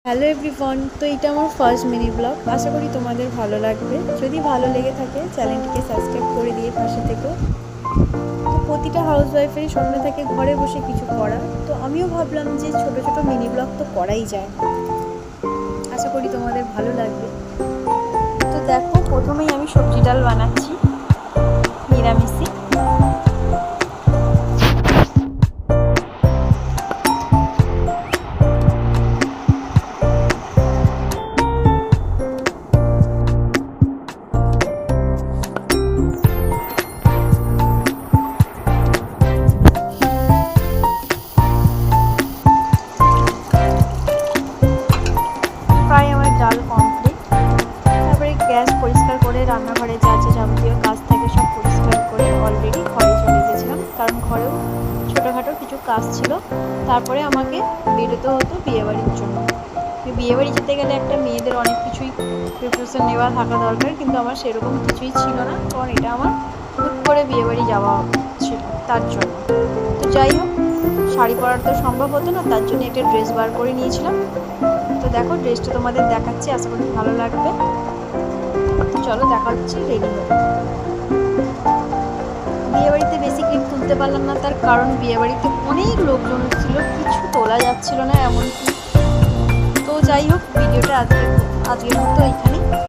Hello everyone, তো এটা আমার ফার্স্ট মিনি ব্লগ। আশা করি তোমাদের ভালো লাগবে। যদি ভালো লেগে থাকে চ্যানেলটিকে সাবস্ক্রাইব করে দিয়ে পাশে থেকো। তো প্রতিটা হাউসওয়াইফেরই স্বপ্ন থাকে ঘরে বসে কিছু করা। তো আমিও ভাবলাম যে ছোট ছোট মিনি ব্লগ তো করাই যায়। আশা করি তোমাদের ভালো লাগবে। তো দেখো, প্রথমেই আমি সবজি ডাল বানাচ্ছি নিরামিষি। প্রায় আমার ডাল কমপ্লিট। তারপরে গ্যাস পরিষ্কার করে রান্নাঘরে যা যা যাবতীয় কাজ থাকে সব পরিষ্কার করে অলরেডি ঘরে চলে গেছিলাম, কারণ ঘরেও ছোটোখাটো কিছু কাজ ছিল। তারপরে আমাকে বেরোতে হতো বিয়েবাড়ির জন্য। বিয়েবাড়ি যেতে গেলে একটা মেয়েদের অনেক কিছুই প্রিপারেশন নেওয়া থাকা দরকার, কিন্তু আমার সেরকম কিছুই ছিল না, কারণ এটা আমার হুট করে বিয়েবাড়ি যাওয়া ছিল তার জন্য। তো যাই হোক, শাড়ি পরার তো সম্ভব হতো না, তার জন্য একটা ড্রেস বার করে নিয়েছিলাম। তো দেখো, ড্রেসটা তোমাদের দেখাচ্ছি, আশা করি ভালো লাগবে। চলো দেখা হচ্ছে রেডি হয়ে। বিয়েবাড়িতে বেশি ক্লিপ তুলতে পারলাম না, তার কারণ বিয়েবাড়িতে অনেক লোকজন ছিল, কিছু তোলা যাচ্ছিল না এমনকি। তো যাই হোক, ভিডিওটা আজকের মতো এখানে